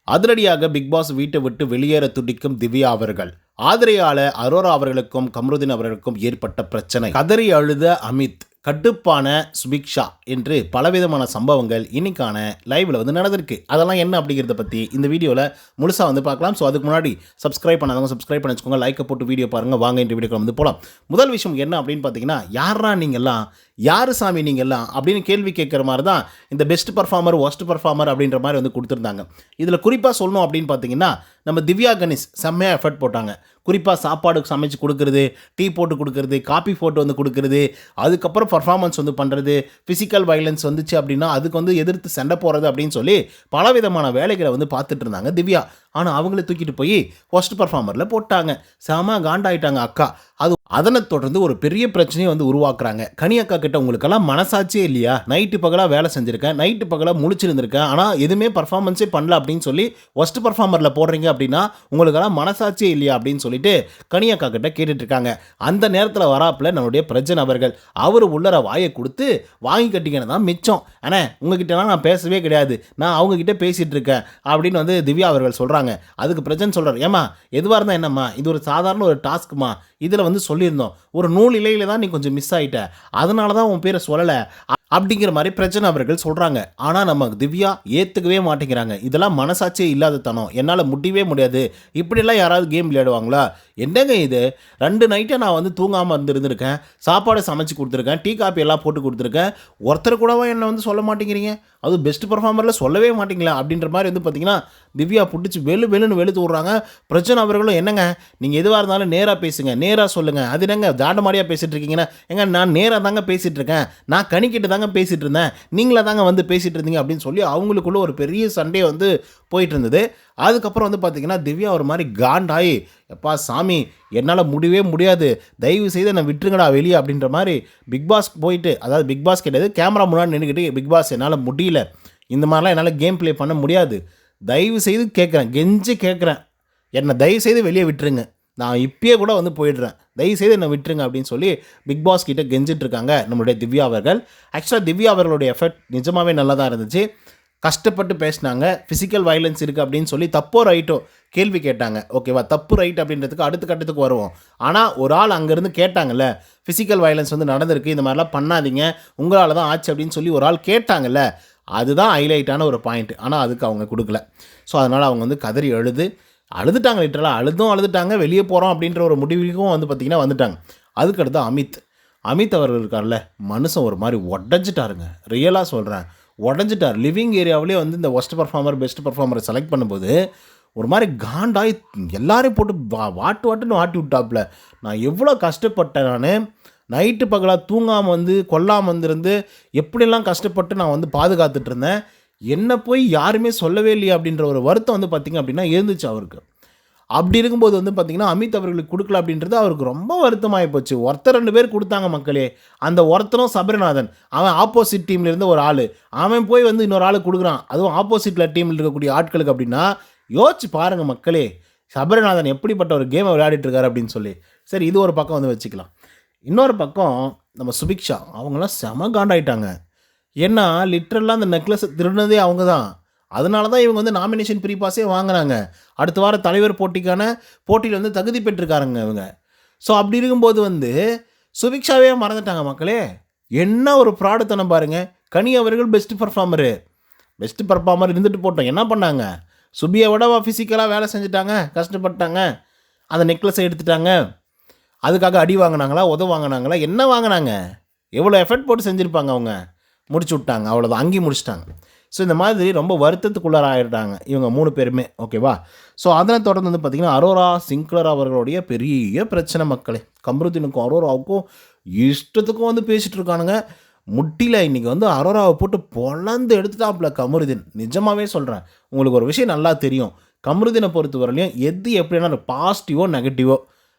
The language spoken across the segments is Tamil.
அதிரடியாக பிக் பாஸ் வீட்டை விட்டு வெளியேற துடிக்கும் திவ்யா அவர்கள். ஆதிரையால அரோரா அவர்களுக்கும் கம்ருதீன் அவர்களுக்கும் ஏற்பட்ட பிரச்சனை. கதறி அழுத அமித், கட்டுப்பான சுபிக்ஷா என்று பலவிதமான சம்பவங்கள் இன்னைக்கான லைவ்ல நடந்திருக்கு. அதெல்லாம் என்ன அப்படிங்கிறத பற்றி இந்த வீடியோவில் முழுசாக பார்க்கலாம். ஸோ அதுக்கு முன்னாடி சப்ஸ்கிரைப் பண்ணாதவங்க சப்ஸ்கிரைப் பண்ணி வச்சுக்கோங்க. லைக்கை போட்டு வீடியோ பாருங்கள். வாங்க இந்த வீடியோக்கு போகலாம். முதல் விஷயம் என்ன அப்படின்னு பார்த்தீங்கன்னா, யாரா நீங்கள்லாம், யார் சாமி நீங்கள்லாம் அப்படின்னு கேள்வி கேட்குற மாதிரி தான் இந்த பெஸ்ட் பர்ஃபார்மர் ஒஸ்ட் பர்ஃபார்மர் அப்படின்ற மாதிரி கொடுத்துருந்தாங்க. இதில் குறிப்பாக சொல்லணும் அப்படின்னு பார்த்தீங்கன்னா, நம்ம திவ்யா கணேஷ் செம்மையாக எஃபர்ட் போட்டாங்க. குறிப்பாக சாப்பாடு சமைச்சு கொடுக்குறது, டீ போட்டு கொடுக்குறது, காப்பி போட்டு கொடுக்குறது, அதுக்கப்புறம் பர்ஃபார்மன்ஸ் பண்ணுறது, ஃபிசிக்கல் வயலன்ஸ் வந்துச்சு அப்படின்னா அதுக்கு எதிர்த்து சண்டை போகிறது அப்படின்னு சொல்லி பலவிதமான வேலைகளை பார்த்துட்டு இருந்தாங்க திவ்யா. ஆனால் அவங்கள தூக்கிட்டு போய் ஒஸ்ட் பர்ஃபார்மரில் போட்டாங்க. செம காண்டாயிட்டாங்க அக்கா. அதனை தொடர்ந்து ஒரு பெரிய பிரச்சனையை உருவாக்குறாங்க. கனி அக்கா கிட்ட, உங்களுக்கெல்லாம் மனசாட்சியே இல்லையா? நைட்டு பகலாக வேலை செஞ்சுருக்கேன், நைட்டு பகலாக முழிச்சிருந்திருக்கேன், ஆனால் எதுவுமே பர்ஃபார்மன்ஸே பண்ணல அப்படின்னு சொல்லி ஒஸ்ட் பர்ஃபார்மரில் போடுறீங்க அப்படின்னா உங்களுக்கெல்லாம் மனசாட்சியே இல்லையா அப்படின்னு சொல்லிட்டு கனி அக்கா கிட்ட கேட்டுட்ருக்காங்க. அந்த நேரத்தில் வராப்பில் நம்மளுடைய பிரஜன் அவர்கள், அவர் உள்ளர வாயை கொடுத்து வாங்கி கட்டிக்கணும் தான் மிச்சம். ஆனால் உங்ககிட்டலாம் நான் பேசவே கிடையாது, நான் அவங்கக்கிட்ட பேசிகிட்டு இருக்கேன் அப்படின்னு திவ்யா அவர்கள் சொல்கிறாங்க. அதுக்கு பிரஜன் சொல்கிறார், ஏமா எதுவாக இருந்தால் என்னம்மா, இது ஒரு சாதாரண ஒரு டாஸ்க்குமா, இதில் சொல்லியிருந்தோம், ஒரு நூல் இலையில தான் நீ கொஞ்சம் மிஸ் ஆகிட்ட, அதனால தான் உன் பேரை சொல்லலை அப்படிங்கிற மாதிரி பிரச்சனை அவர்கள் சொல்கிறாங்க. ஆனால் நம்ம திவ்யா ஏற்றுக்கவே மாட்டேங்கிறாங்க. இதெல்லாம் மனசாட்சியே இல்லாத தனம், என்னால் முடியவே முடியாது, இப்படிலாம் யாராவது கேம் விளையாடுவாங்களா? என்னங்க இது, 2 நைட்டை நான் தூங்காமல் இருந்திருக்கேன், சாப்பாடு சமைச்சு கொடுத்துருக்கேன், டீ காப்பி எல்லாம் போட்டு கொடுத்துருக்கேன், ஒருத்தர் கூடவா என்னை சொல்ல மாட்டேங்கிறீங்க? அதுவும் பெஸ்ட் பர்ஃபார்மரில் சொல்லவே மாட்டீங்களா அப்படின்ற மாதிரி பார்த்தீங்கன்னா திவ்யா பிடிச்சி வெளுன்னு வெளுத்து விட்றாங்க. பிரச்சனை அவர்களும், என்னங்க நீங்கள் எதுவாக இருந்தாலும் நேராக பேசுங்க, நேராக சொல்லுங்கள், அது என்னங்க ஜாடமாடியாக பேசிகிட்டு இருக்கீங்கன்னா, எங்க நான் நேராக தாங்க பேசிகிட்டு இருக்கேன், நான் கணிக்கிட்டு தாங்க பேசிகிட்டு இருந்தேன், நீங்களா தாங்க பேசிகிட்டு இருந்தீங்க அப்படின்னு சொல்லி அவங்களுக்குள்ள ஒரு பெரிய சண்டே போயிட்டு இருந்தது. அதுக்கப்புறம் பார்த்தீங்கன்னா திவ்யா ஒரு மாதிரி காண்டாயி, எப்பா சாமி என்னால் முடியவே முடியாது, தயவு செய்து என்னை விட்டுருங்கடா வெளியே அப்படின்ற மாதிரி பிக் பாஸ் போயிட்டு, அதாவது பிக் பாஸ் கிடையாது, கேமரா முன்னாடி நின்றுக்கிட்டு, பிக் பாஸ் என்னால் முடியல, இந்த மாதிரிலாம் என்னால் கேம் ப்ளே பண்ண முடியாது, தயவு செய்து கேட்குறேன், கெஞ்சி கேட்குறேன், என்னை தயவு செய்து வெளியே விட்டுருங்க, நான் இப்பயே கூட போயிடுறேன், தயவுசெய்து என்னை விட்டுருங்க அப்படின்னு சொல்லி பிக் பாஸ் கிட்டே கெஞ்சிட்டு இருக்காங்க நம்மளுடைய திவ்யா அவர்கள். ஆக்சுவலாக திவ்யா அவர்களுடைய எஃபர்ட் நிஜமாகவே நல்லா தான் இருந்துச்சு. கஷ்டப்பட்டு பேசினாங்க. ஃபிசிக்கல் வயலன்ஸ் இருக்குது அப்படின்னு சொல்லி தப்போ ரைட்டோ கேள்வி கேட்டாங்க. ஓகேவா, தப்பு ரைட் அப்படின்றதுக்கு அடுத்த கட்டத்துக்கு வருவோம். ஆனால் ஒரு ஆள் அங்கேருந்து கேட்டாங்கல்ல, ஃபிசிக்கல் வயலன்ஸ் நடந்திருக்கு, இந்த மாதிரிலாம் பண்ணாதீங்க, உங்களால் தான் ஆச்சு அப்படின்னு சொல்லி ஒரு ஆள் கேட்டாங்கல்ல, அதுதான் ஹைலைட்டான ஒரு பாயிண்ட். ஆனால் அதுக்கு அவங்க கொடுக்கல. ஸோ அதனால் அவங்க கதறி அழுதுட்டாங்க, லிட்டரலாக அழுதுட்டாங்க, வெளியே போகிறோம் அப்படின்ற ஒரு முடிவுக்கும் பார்த்திங்கன்னா வந்துட்டாங்க. அதுக்கடுத்து அமித் அவர்கள் இருக்கார்ல, மனுஷன் ஒரு மாதிரி உடஞ்சிட்டாருங்க, ரியலாக சொல்கிறேன், உடஞ்சிட்டார். லிவிங் ஏரியாவிலே இந்த ஒஸ்ட் பர்ஃபார்மர் பெஸ்ட் பர்ஃபார்மரை செலக்ட் பண்ணும்போது ஒரு மாதிரி காண்டாய் எல்லாரையும் போட்டு வாட்டுன்னு வாட்டி விட்டாப்புல. நான் எவ்வளோ கஷ்டப்பட்டேன், நான் நைட்டு பகலாக தூங்காமல் கொல்லாமல் வந்திருந்து எப்படிலாம் கஷ்டப்பட்டு நான் பாதுகாத்துட்டு இருந்தேன், என்னை போய் யாருமே சொல்லவே இல்லையா அப்படின்ற ஒரு வருத்தம் பார்த்திங்க அப்படின்னா இருந்துச்சு அவருக்கு. அப்படி இருக்கும்போது பார்த்திங்கன்னா அமித் அவர்களுக்கு கொடுக்கல அப்படின்றது அவருக்கு ரொம்ப வருத்தமாகி போச்சு. ஒருத்தர் 2 பேர் கொடுத்தாங்க மக்களே, அந்த ஒருத்தரும் சபரிநாதன், அவன் ஆப்போசிட் டீமில் இருந்த ஒரு ஆள், அவன் போய் இன்னொரு ஆள் கொடுக்குறான், அதுவும் ஆப்போசிட்டில் டீமில் இருக்கக்கூடிய ஆட்களுக்கு. அப்படின்னா யோசிச்சு பாருங்கள் மக்களே, சபரிநாதன் எப்படிப்பட்ட ஒரு கேமை விளையாடிட்டு இருக்காரு அப்படின்னு சொல்லி. சரி, இது ஒரு பக்கம் வச்சுக்கலாம். இன்னொரு பக்கம் நம்ம சுபிக்ஷா, அவங்களாம் செம காண்டாயிட்டாங்க. ஏன்னா லிட்ரலாக அந்த நெக்லஸை திருடினதே அவங்க தான். அதனால தான் இவங்க நாமினேஷன் ப்ரீ பாஸே வாங்கினாங்க. அடுத்த வாரம் தலைவர் போட்டியில் தகுதி பெற்றிருக்காருங்க இவங்க. ஸோ அப்படி இருக்கும்போது சுபிக்ஷாவே மறந்துட்டாங்க மக்களே. என்ன ஒரு ப்ராடத்தனம் பாருங்கள். கனி அவர்கள் பெஸ்ட் பர்ஃபார்மர் இருந்துட்டு போட்டோம், என்ன பண்ணாங்க? சுபியை விட ஃபிசிக்கலாக வேலை செஞ்சுட்டாங்க, கஷ்டப்பட்டாங்க, அந்த நெக்லஸை எடுத்துட்டாங்க, அதுக்காக அடி வாங்கினாங்களா, வாங்கினாங்களா, என்ன வாங்கினாங்க? எவ்வளோ எஃபர்ட் போட்டு செஞ்சுருப்பாங்க, அவங்க முடிச்சு விட்டாங்க, அவ்வளோதான், அங்கேயும் முடிச்சிட்டாங்க. ஸோ இந்த மாதிரி ரொம்ப வருத்தத்துக்குள்ளார ஆகிட்டாங்க இவங்க 3 பேருமே. ஓகேவா. ஸோ அதனை தொடர்ந்து பார்த்திங்கன்னா அரோரா சிங்க்லர் அவர்களுடைய பெரிய பிரச்சனை மக்களே. கம்ருதீனுக்கும் அரோராவுக்கும் இஷ்டத்துக்கும் பேசிகிட்டு இருக்கானுங்க. முட்டியில் இன்றைக்கி அரோராவை போட்டு பொழந்து எடுத்துட்டாப்புல கம்ருதீன். நிஜமாகவே சொல்கிறேன், உங்களுக்கு ஒரு விஷயம் நல்லா தெரியும், கம்ருதீனை பொறுத்த வரலையும் எது எப்படின்னா பாசிட்டிவோ நெகட்டிவோ,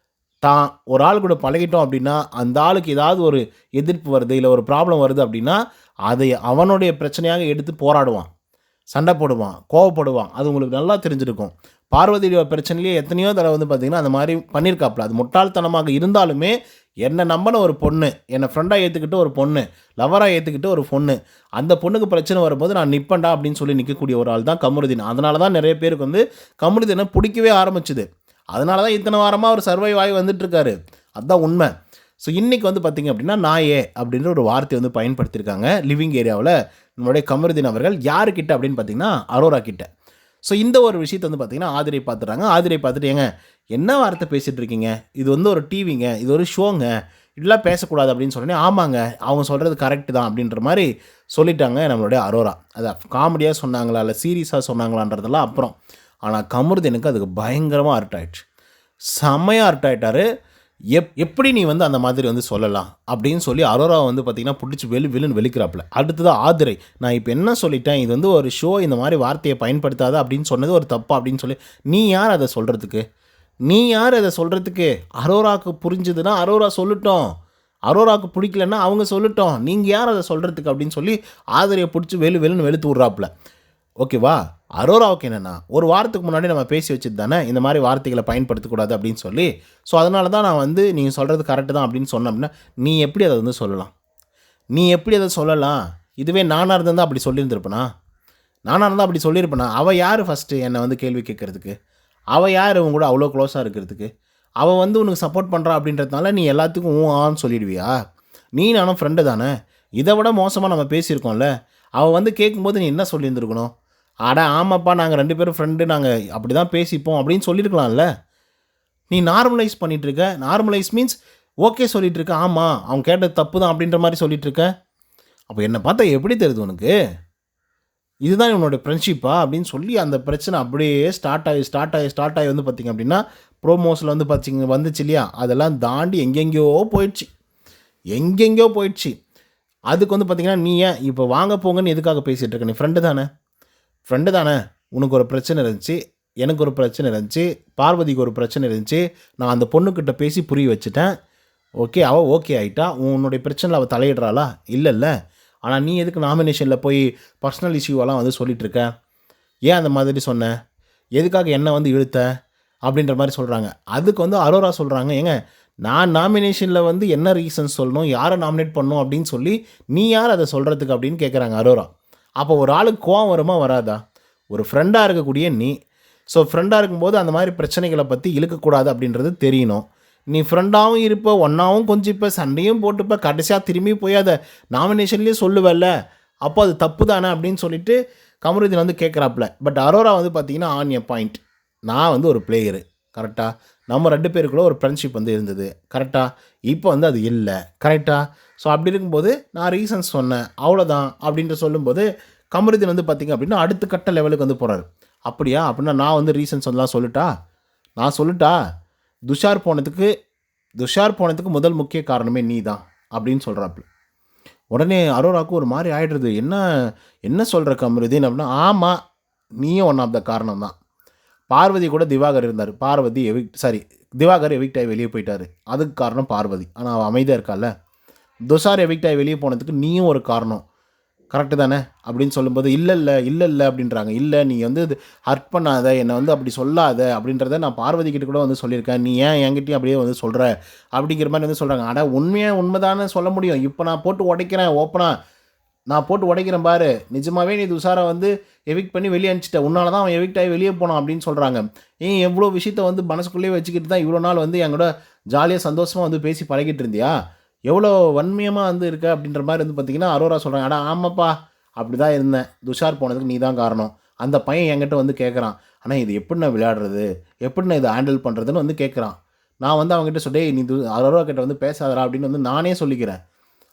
தான் ஒரு ஆள் கூட பழகிட்டோம் அப்படின்னா அந்த ஆளுக்கு ஏதாவது ஒரு எதிர்ப்பு வருது, இல்லை ஒரு ப்ராப்ளம் வருது அப்படின்னா அதை அவனுடைய பிரச்சனையாக எடுத்து போராடுவான். சண்டை போடுவான், கோவப்படுவான். அது உங்களுக்கு நல்லா தெரிஞ்சிருக்கும். பார்வதியோட பிரச்சனையிலேயே எத்தனையோ தடவை வந்து பார்த்தீங்கன்னா, அந்த மாரி பண்ணியிருக்காப்புல. அது முட்டாள்தனமாக இருந்தாலுமே, என்ன நம்பின ஒரு பொண்ணு, என்ன ஃப்ரெண்டா ஏத்துக்கிட்ட ஒரு பொண்ணு, லவ்வரா ஏத்துக்கிட்ட ஒரு பொண்ணு, அந்த பொண்ணுக்கு பிரச்சனை வரும்போது நான் நிப்பேன்டா அப்படின்னு சொல்லி நிக்கக்கூடிய ஒரு ஆள் தான் கமருதீன். அதனால தான் நெறைய பேருக்கு வந்து கமருதீன புடிக்கவே ஆரம்பிச்சது. அதனால தான் இத்தன வாரமா அவர் சர்வைவ் ஆகி வந்துட்டுருக்காரு. அதான் உண்மை. ஸோ இன்னைக்கு வந்து பார்த்தீங்க அப்படின்னா, நாயே அப்படின்ற ஒரு வார்த்தைய வந்து பயன்படுத்தியிருக்காங்க. லிவிங் ஏரியாவுல நம்மளுடைய கமருதீன் அவர்கள் யாருக்கிட்ட அப்படின்னு பார்த்தீங்கன்னா, அரோரா கிட்ட. ஸோ இந்த ஒரு விஷயத்த வந்து பார்த்தீங்கன்னா, ஆதிரை பார்த்துட்டாங்க. ஆதிரை பார்த்துட்டு, "ஏங்க என்ன வார்த்தை பேசிட்டு இருக்கீங்க? இது வந்து ஒரு டிவிங்க. இது ஒரு ஷோங்க. இப்படிலாம் பேசக்கூடாது." அப்படின்னு சொன்னோனே, "ஆமாங்க. அவங்க சொல்றது கரெக்ட் தான்." அப்படின்ற மாரி சொல்லிட்டாங்க நம்மளுடைய அரோரா. அத காமெடியா சொன்னாங்களா, இல்ல சீரியஸா சொன்னாங்களான்றதெல்லாம் அப்புறம். ஆனா கமருதீனுக்கு அதுக்கு பயங்கரமா ஹர்ட் ஆயிடுச்சு. செம்மையா ஹர்ட் ஆயிட்டாரு. எப்படி நீ வந்து அந்த மாதிரி வந்து சொல்லலாம்? அப்படின்னு சொல்லி அரோராவ வந்து பார்த்தீங்கன்னா, புடிச்சு வெளுன்னு வெளுக்கிறாப்புல. அடுத்ததா ஆதிரை, "நான் இப்ப என்ன சொல்லிட்டேன்? இது வந்து ஒரு ஷோ. இந்த மாரி வார்த்தைய பயன்படுத்தாத அப்படின்னு சொன்னது ஒரு தப்பா?" அப்படின்னு சொல்லி, "நீ யார் அத சொல்றதுக்கு? நீ யார் அத சொல்றதுக்கு? அரோராக்கு புரிஞ்சதுன்னா அரோரா சொல்லட்டும். அரோராக்கு புடிக்கலன்னா அவங்க சொல்லட்டும். நீங்க யார் அத சொல்றதுக்கு?" அப்படின்னு சொல்லி ஆதிரைய புடிச்சு வெளுன்னு வெளுத்து விடுறாப்புல. ஓகேவா? அரோராவுக்கு என்னன்னா, ஒரு வாரத்துக்கு முன்னாடி நம்ம பேசி வச்சது தானே, இந்த மாரி வார்த்தைகள பயன்படுத்தக்கூடாது அப்படின்னு சொல்லி. ஸோ, அதனால தான் நான் வந்து நீங்க சொல்றது கரெக்ட் தான் அப்படின்னு சொன்னேன் அப்படின்னா, நீ எப்படி அத வந்து சொல்லலாம்? நீ எப்படி அத சொல்லலாம்? இதுவே நானா இருந்திருந்தா அப்படி சொல்லியிருந்திருப்பனா? நானா இருந்தா அப்படி சொல்லியிருப்பனா? அவ யாரு ஃபர்ஸ்ட்டு என்ன வந்து கேள்வி கேட்கறதுக்கு? அவ யாரு உன் கூட அவ்வளோ க்ளோஸா இருக்கிறதுக்கு? அவ வந்து உனக்கு சப்போர்ட் பண்றா அப்படின்றதுனால நீ எல்லாத்துக்கும் ஆன்னு சொல்லிடுவியா? நீ நானும் ஃப்ரெண்டு தானே. இத விட மோசமா நம்ம பேசியிருக்கோம்ல. அவ வந்து கேட்கும்போது நீ என்ன சொல்லியிருந்திருக்கணும்? அட ஆமாப்பா நாங்க 2 பேரும் ஃப்ரெண்டு. நாங்க அப்படிதான் பேசிப்போம் அப்படின்னு சொல்லியிருக்கலாம்ல. நீ நார்மலைஸ் பண்ணிட்டு இருக்க. நார்மலைஸ் மீன்ஸ் ஓகே சொல்லிட்டு இருக்க. ஆமா, அவங்க கேட்டது தப்பு தான் அப்படின்ற மாரி சொல்லிட்டு இருக்க. அப்ப என்ன பார்த்தா எப்படி தெரியுது உனக்கு? இதுதான் இவனோட ஃப்ரெண்ட்ஷிப்பா? அப்படின்னு சொல்லி அந்த பிரச்சனை அப்படியே ஸ்டார்ட் ஆகி வந்து பார்த்தீங்க அப்படின்னா, ப்ரோமோஸ்ல வந்து வந்துச்சு இல்லையா? அதெல்லாம் தாண்டி எங்கெங்கேயோ போயிடுச்சு. எங்கெங்கேயோ போயிடுச்சு. அதுக்கு வந்து பார்த்தீங்கன்னா, நீ ஏன் இப்ப வாங்க போங்கன்னு எதுக்காக பேசிட்டு இருக்க? நீ ஃப்ரெண்டு தானே. ஃப்ரெண்டு தானே. உனக்கு ஒரு பிரச்சனை இருந்துச்சு. எனக்கு ஒரு பிரச்சனை இருந்துச்சு. பார்வதிக்கு ஒரு பிரச்சனை இருந்துச்சு. நான் அந்த பொண்ணுகிட்ட பேசி புரிய வச்சுட்டேன். ஓகே. அவ ஓகே ஆயிட்டா. உன்னுடைய பிரச்சனைல அவ தலையிடுறாளா? இல்லல்ல. ஆனா நீ எதுக்கு நாமினேஷன்ல போய் பர்சனல் இஷ்யூவெல்லாம் வந்து சொல்லிட்டு இருக்க? ஏன் அந்த மாதிரி சொன்ன? எதுக்காக என்ன வந்து இழுத்த? அப்படின்ற மாரி சொல்றாங்க. அதுக்கு வந்து அரோரா சொல்றாங்க, "ஏங்க நான் நாமினேஷன்ல வந்து என்ன ரீசன் சொல்லணும்? யார நாமினேட் பண்ணணும் அப்படின்னு சொல்லி, நீ யார் அத சொல்றதுக்கு?" அப்படின்னு கேட்குறாங்க அரோரா. அப்போ ஒரு ஆளுக்கு கோவம் வருமா? வராதா? ஒரு ஃப்ரெண்டா இருக்கக்கூடிய நீ. ஸோ ஃப்ரெண்டா இருக்கும்போது அந்த மாரி பிரச்சனைகள பத்தி இழுக்கக்கூடாது அப்படின்றது தெரியணும். நீ ஃப்ரெண்டாவும் இருப்ப, ஒண்ணாவும் கொஞ்சிப்ப, சண்டையும் போட்டுப்ப, கடைசியா திரும்பி போய் அத நாமினேஷன்லயே சொல்லுவல்ல. அப்போ அது தப்பு தானே அப்படின்னு சொல்லிட்டு கமருதீன் வந்து கேட்குறாப்புல. பட் அரோரா வந்து பார்த்தீங்கன்னா, ஆன் எ பாயிண்ட். நான் வந்து ஒரு பிளேயரு. கரெக்ட்டா? நம்ம 2 பேருக்குள்ள ஒரு ஃப்ரெண்ட்ஷிப் வந்து இருந்தது. கரெக்ட்டா? இப்போ வந்து அது இல்ல. கரெக்ட்டா? ஸோ அப்படி இருக்கும்போது நான் ரீசன்ஸ் சொன்னேன். அவ்வளோதான் அப்படின்ட்டு சொல்லும்போது, கமருதீன் வந்து பார்த்தீங்க அப்படின்னா, அடுத்த கட்ட லெவலுக்கு வந்து போறாரு. அப்படியா? அப்படின்னா நான் வந்து ரீசன்ஸ் எல்லாம் சொல்லட்டா? நான் சொல்லட்டா? துஷார் போனதுக்கு துஷார் போனதுக்கு முதல் முக்கிய காரணமே நீ தான் அப்படின்னு சொல்றாப்புல. உடனே அரோராவுக்கு ஒரு மாரி ஆயிடுது. என்ன என்ன சொல்ற கமருதீன் அப்படின்னா, ஆமா. நீயும் ஒன் ஆஃப் த காரணம் தான். பார்வதி கூட திவாகர் இருந்தாரு. பார்வதி திவாகர் எவிக்ட் ஆகி வெளிய போயிட்டாரு. அதுக்கு காரணம் பார்வதி. ஆனா அவ அமைதியா இருக்கால்ல. துஷார் எவிக்ட் ஆகி வெளிய போனதுக்கு நீயும் ஒரு காரணம். கரெக்ட்டு தானே? அப்படின்னு சொல்லும்போது, இல்ல அப்படின்றாங்க. இல்ல நீ வந்து இது ஹர்ட் பண்ணாத, என்ன வந்து அப்படி சொல்லாத அப்படின்றத நான் பார்வதி கிட்ட கூட வந்து சொல்லியிருக்கேன். நீ ஏன் என்கிட்டயும் அப்படியே வந்து சொல்ற? அப்படிங்கிற மாரி வந்து சொல்றாங்க. அட உண்மைதானே சொல்ல முடியும். இப்ப நான் போட்டு உடைக்கிறேன் ஓப்பனா. நான் போட்டு உடைக்கிறேன் பாரு. நிஜமாவே நீ துஷார வந்து எவிக்ட் பண்ணி வெளிய அனுப்பிச்சுட்ட. உன்னால தான் அவன் எவிக்ட் ஆகி வெளிய போனான் அப்படின்னு சொல்றாங்க. ஏன் எவ்வளோ விஷயத்த வந்து மனசுக்குள்ளேயே வச்சுக்கிட்டு தான் இவ்வளோ நாள் வந்து என்கூட ஜாலியா சந்தோஷமா வந்து பேசி பழகிட்டு இருந்தியா? எவ்வளோ வன்மையமா வந்து இருக்க அப்படின்ற மாரி வந்து பார்த்தீங்கன்னா, அரோரா சொல்றாங்க. அட ஆமாப்பா! அப்படிதான் இருந்தேன். துஷார் போனதுக்கு நீ தான் காரணம். அந்த பையன் என்கிட்ட வந்து கேட்குறான். ஆனா இது எப்படி நான் விளையாடுறது? எப்படி நான் இத ஹேண்டில் பண்றதுன்னு வந்து கேட்குறான். நான் வந்து அவன்கிட்ட "டேய் நீ அரோரா கிட்ட வந்து பேசாதடா" அப்படின்னு வந்து நானே சொல்லிக்கிறேன்.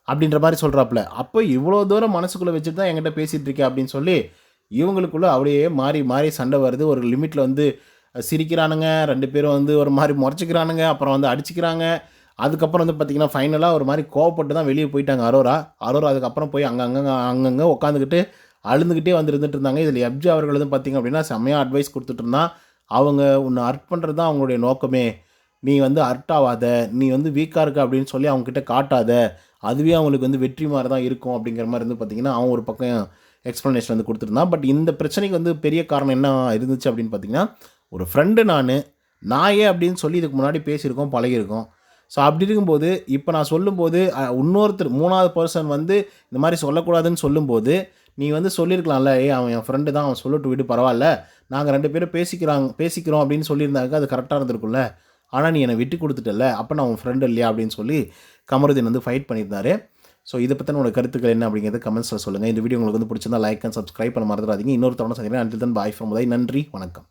அப்படின்ற மாரி சொல்றாப்புல. அப்ப இவ்வளோ தூரம் மனசுக்குள்ள வச்சுட்டு தான் என்கிட்ட பேசிட்டு இருக்கியா அப்படின்னு சொல்லி, இவங்களுக்குள்ள அப்படியே மாறி மாறி சண்டை வருது. ஒரு லிமிட்ல வந்து சிரிக்கிறானுங்க. 2 பேரும் வந்து ஒரு மாரி முறைச்சுக்கிறானுங்க. அப்புறம் வந்து அடிச்சுக்கிறாங்க. அதுக்கப்புறம் வந்து பார்த்தீங்கன்னா, ஃபைனலா ஒரு மாரி கோவப்பட்டு தான் வெளிய போயிட்டாங்க அரோரா. அரோரா அதுக்கப்புறம் போய் அங்கங்க உட்காந்துக்கிட்டு, அழுந்துகிட்டே வந்து இருந்துட்டு இருந்தாங்க. இதில எஃப்ஜே அவர்கள் வந்து பார்த்தீங்க அப்படின்னா, செம்மையா அட்வைஸ் குடுத்துட்டு இருந்தான். அவங்க உன்ன ஹர்ட் பண்றது தான் அவங்களுடைய நோக்கமே. நீ வந்து ஹர்ட் ஆவாத. நீ வந்து வீக்கா இருக்க அப்படின்னு சொல்லி அவங்க கிட்ட காட்டாத. அதுவே அவங்களுக்கு வந்து வெற்றி மாரி தான் இருக்கும் அப்படிங்கிற மாரி வந்து பார்த்தீங்கன்னா, அவன் ஒரு பக்கம் எக்ஸ்ப்ளனேஷன் வந்து கொடுத்துருந்தான். பட் இந்த பிரச்சனைக்கு வந்து பெரிய காரணம் என்ன இருந்துச்சு அப்படின்னு பார்த்தீங்கன்னா, ஒரு ஃப்ரெண்டு நான் ஏன் அப்படின்னு சொல்லி இதுக்கு முன்னாடி பேசியிருக்கோம், பழகியிருக்கோம். ஸோ அப்படி இருக்கும்போது இப்போ நான் சொல்லும்போது இன்னொருத்தர் 3வது பர்சன் வந்து இந்த மாதிரி சொல்லக்கூடாதுன்னு சொல்லும்போது, நீ வந்து சொல்லியிருக்கலாம்ல, ஏய் அவன் என் ஃப்ரெண்டு தான், அவன் சொல்லட்டு விடு பரவாயில்ல, நாங்கள் 2 பேரும் பேசிக்கிறோம் அப்படின்னு சொல்லியிருந்தாக்க அது கரெக்டாக இருந்திருக்கும்ல. ஆனால் நீ என்னை விட்டு கொடுத்துட்டல, அப்போ நான் உன் ஃப்ரெண்டு இல்லையா அப்படின்னு சொல்லி கமருதீன் வந்து ஃபைட் பண்ணியிருந்தாரு. ஸோ இதை பற்றின உங்களோட கருத்துக்கள் என்ன அப்படிங்கிறத கமெண்ட்ஸில் சொல்லுங்கள். இந்த வீடியோ உங்களுக்கு வந்து பிடிச்சிருந்தா லைக் அண்ட் சப்ஸ்கிரைப் பண்ண மறந்துடாதீங்க. இன்னொரு தவணை சந்திக்கிறேன். Until then bye from Uday. நன்றி, வணக்கம்.